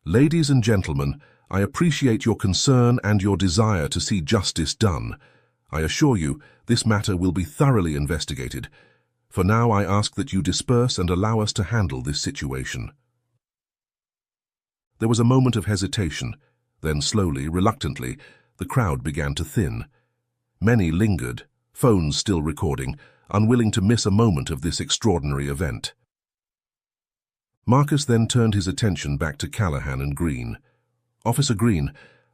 "Ladies and gentlemen, I appreciate your concern and your desire to see justice done. I assure you, this matter will be thoroughly investigated. For now, I ask that you disperse and allow us to handle this situation." There was a moment of hesitation. Then slowly, reluctantly, the crowd began to thin. Many lingered, phones still recording, unwilling to miss a moment of this extraordinary event. Marcus then turned his attention back to Callahan and Green. "Officer Green,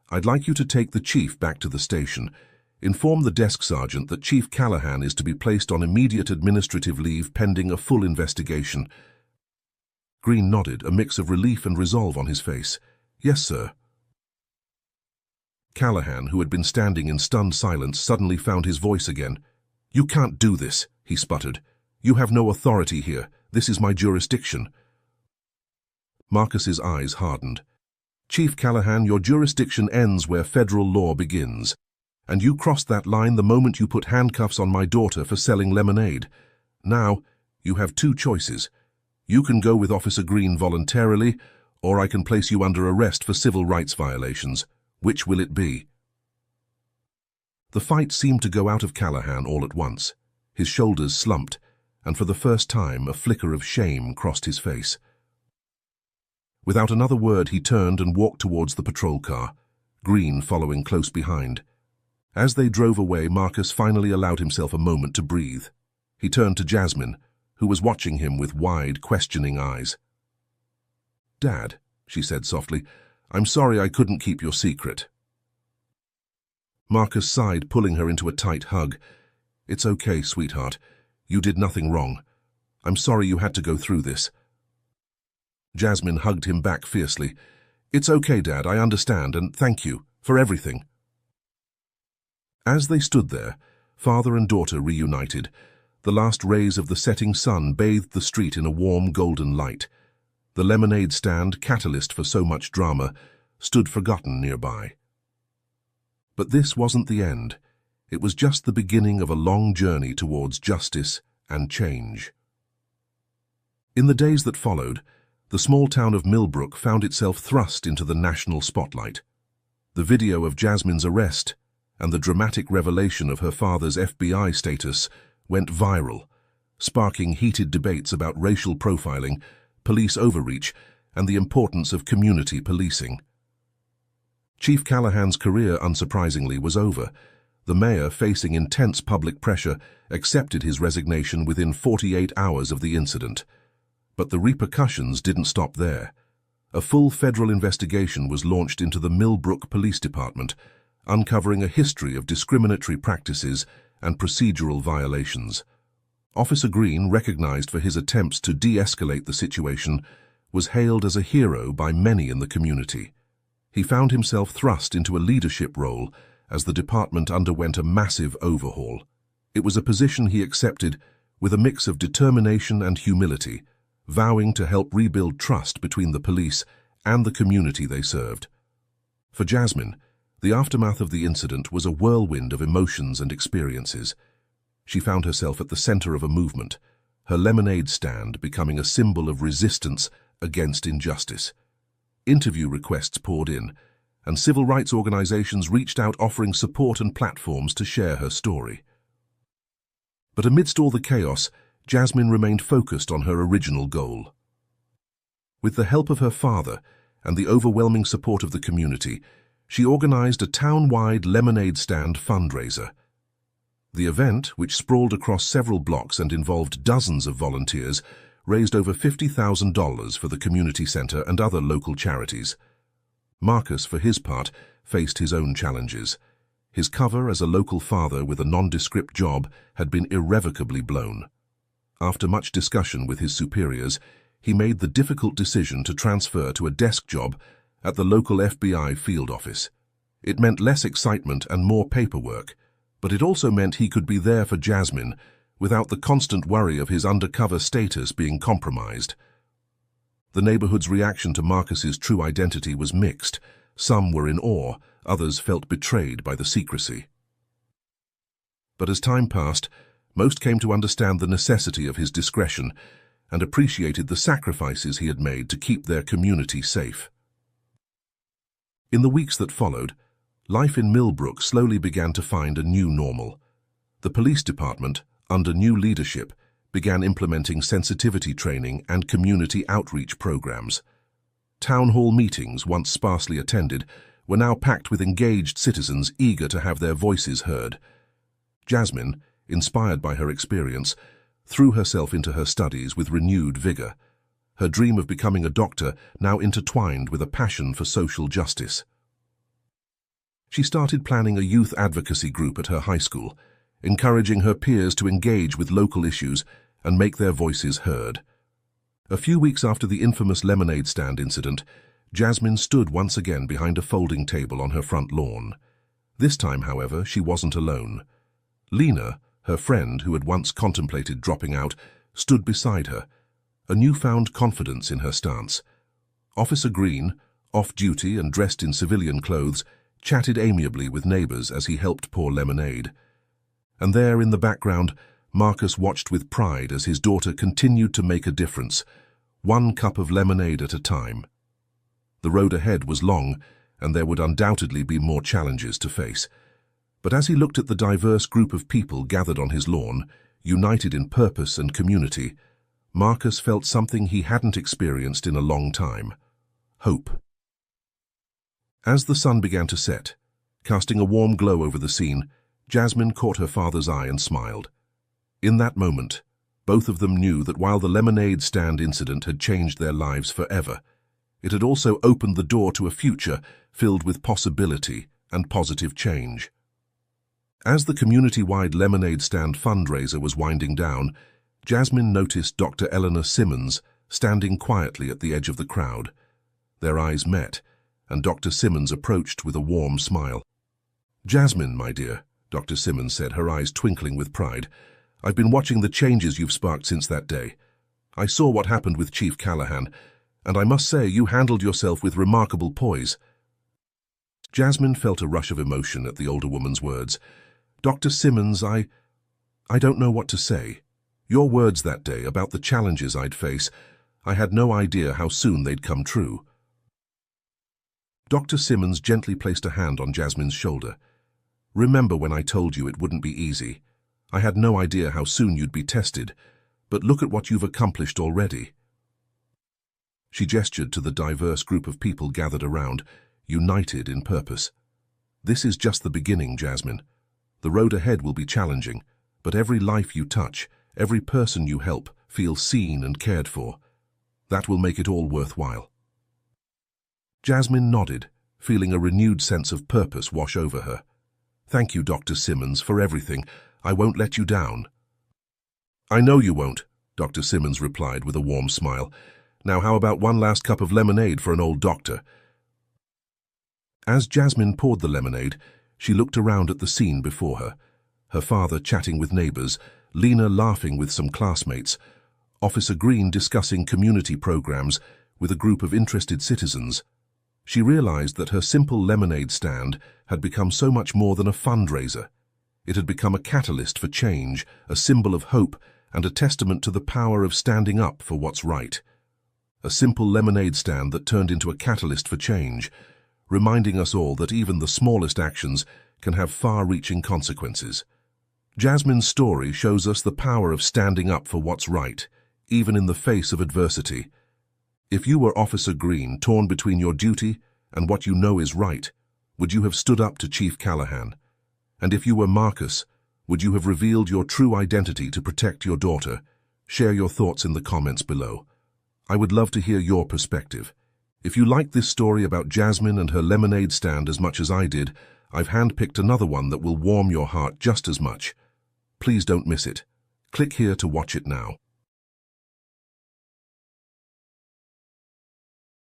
I'd like you to take the chief back to the station. Inform the desk sergeant that Chief Callahan is to be placed on immediate administrative leave pending a full investigation." Green nodded, a mix of relief and resolve on his face. "Yes, sir." Callahan, who had been standing in stunned silence, suddenly found his voice again. "You can't do this," he sputtered. "You have no authority here. This is my jurisdiction." Marcus's eyes hardened. "Chief Callahan, your jurisdiction ends where federal law begins. And you crossed that line the moment you put handcuffs on my daughter for selling lemonade. Now, you have two choices. You can go with Officer Green voluntarily, or I can place you under arrest for civil rights violations. Which will it be?" The fight seemed to go out of Callahan all at once. His shoulders slumped, and for the first time a flicker of shame crossed his face. Without another word, he turned and walked towards the patrol car, Green following close behind. As they drove away, Marcus finally allowed himself a moment to breathe. He turned to Jasmine, who was watching him with wide, questioning eyes. "Dad," she said softly, "I'm sorry I couldn't keep your secret." Marcus sighed, pulling her into a tight hug. "It's okay, sweetheart. You did nothing wrong. I'm sorry you had to go through this." Jasmine hugged him back fiercely. "It's okay, Dad, I understand, and thank you for everything." As they stood there, father and daughter reunited, the last rays of the setting sun bathed the street in a warm golden light. The lemonade stand, catalyst for so much drama, stood forgotten nearby. But this wasn't the end. It was just the beginning of a long journey towards justice and change. In the days that followed, the small town of Millbrook found itself thrust into the national spotlight. The video of Jasmine's arrest and the dramatic revelation of her father's FBI status went viral, sparking heated debates about racial profiling, police overreach, and the importance of community policing. Chief Callahan's career, unsurprisingly, was over. The mayor, facing intense public pressure, accepted his resignation within 48 hours of the incident. But the repercussions didn't stop there. A full federal investigation was launched into the Millbrook Police Department, uncovering a history of discriminatory practices and procedural violations. Officer Green, recognized for his attempts to de-escalate the situation, was hailed as a hero by many in the community. He found himself thrust into a leadership role as the department underwent a massive overhaul. It was a position he accepted with a mix of determination and humility, vowing to help rebuild trust between the police and the community they served. For Jasmine, the aftermath of the incident was a whirlwind of emotions and experiences. She found herself at the center of a movement, her lemonade stand becoming a symbol of resistance against injustice. Interview requests poured in, and civil rights organizations reached out offering support and platforms to share her story. But amidst all the chaos, Jasmine remained focused on her original goal. With the help of her father and the overwhelming support of the community, she organized a town-wide lemonade stand fundraiser. The event, which sprawled across several blocks and involved dozens of volunteers, raised over $50,000 for the community center and other local charities. Marcus, for his part, faced his own challenges. His cover as a local father with a nondescript job had been irrevocably blown. After much discussion with his superiors, he made the difficult decision to transfer to a desk job at the local FBI field office. It meant less excitement and more paperwork, but it also meant he could be there for Jasmine without the constant worry of his undercover status being compromised. The neighborhood's reaction to Marcus's true identity was mixed. Some were in awe, others felt betrayed by the secrecy. But as time passed, most came to understand the necessity of his discretion and appreciated the sacrifices he had made to keep their community safe. In the weeks that followed, life in Millbrook slowly began to find a new normal. The police department, under new leadership, began implementing sensitivity training and community outreach programs. Town hall meetings, once sparsely attended, were now packed with engaged citizens eager to have their voices heard. Jasmine, inspired by her experience, threw herself into her studies with renewed vigor. Her dream of becoming a doctor now intertwined with a passion for social justice. She started planning a youth advocacy group at her high school, encouraging her peers to engage with local issues and make their voices heard. A few weeks after the infamous lemonade stand incident, Jasmine stood once again behind a folding table on her front lawn. This time, however, she wasn't alone. Lena, her friend who had once contemplated dropping out, stood beside her, a newfound confidence in her stance. Officer Green, off-duty and dressed in civilian clothes, chatted amiably with neighbors as he helped pour lemonade. And there in the background, Marcus watched with pride as his daughter continued to make a difference, one cup of lemonade at a time. The road ahead was long, and there would undoubtedly be more challenges to face. But as he looked at the diverse group of people gathered on his lawn, united in purpose and community, Marcus felt something he hadn't experienced in a long time: hope. As the sun began to set, casting a warm glow over the scene, Jasmine caught her father's eye and smiled. In that moment, both of them knew that while the lemonade stand incident had changed their lives forever, it had also opened the door to a future filled with possibility and positive change. As the community-wide lemonade stand fundraiser was winding down, Jasmine noticed Dr. Eleanor Simmons standing quietly at the edge of the crowd. Their eyes met, and Dr. Simmons approached with a warm smile. "Jasmine, my dear," Dr. Simmons said, her eyes twinkling with pride, "I've been watching the changes you've sparked since that day. I saw what happened with Chief Callahan, and I must say you handled yourself with remarkable poise." Jasmine felt a rush of emotion at the older woman's words. "Dr. Simmons, I don't know what to say. Your words that day about the challenges I'd face, I had no idea how soon they'd come true." Dr. Simmons gently placed a hand on Jasmine's shoulder. "Remember when I told you it wouldn't be easy? I had no idea how soon you'd be tested, but look at what you've accomplished already." She gestured to the diverse group of people gathered around, united in purpose. "This is just the beginning, Jasmine. The road ahead will be challenging, but every life you touch, every person you help, feels seen and cared for. That will make it all worthwhile." Jasmine nodded, feeling a renewed sense of purpose wash over her. "Thank you, Dr. Simmons, for everything. I won't let you down." "I know you won't," Dr. Simmons replied with a warm smile. "Now how about one last cup of lemonade for an old doctor?" As Jasmine poured the lemonade, she looked around at the scene before her. Her father chatting with neighbors, Lena laughing with some classmates, Officer Green discussing community programs with a group of interested citizens. She realized that her simple lemonade stand had become so much more than a fundraiser. It had become a catalyst for change, a symbol of hope, and a testament to the power of standing up for what's right. A simple lemonade stand that turned into a catalyst for change, reminding us all that even the smallest actions can have far-reaching consequences. Jasmine's story shows us the power of standing up for what's right, even in the face of adversity. If you were Officer Green, torn between your duty and what you know is right, would you have stood up to Chief Callahan? And if you were Marcus, Would you have revealed your true identity to protect your daughter? Share your thoughts in the comments below. I would love to hear your perspective. If you liked this story about Jasmine and her lemonade stand as much as I did, I've handpicked another one that will warm your heart just as much. Please don't miss it. Click here to watch it now.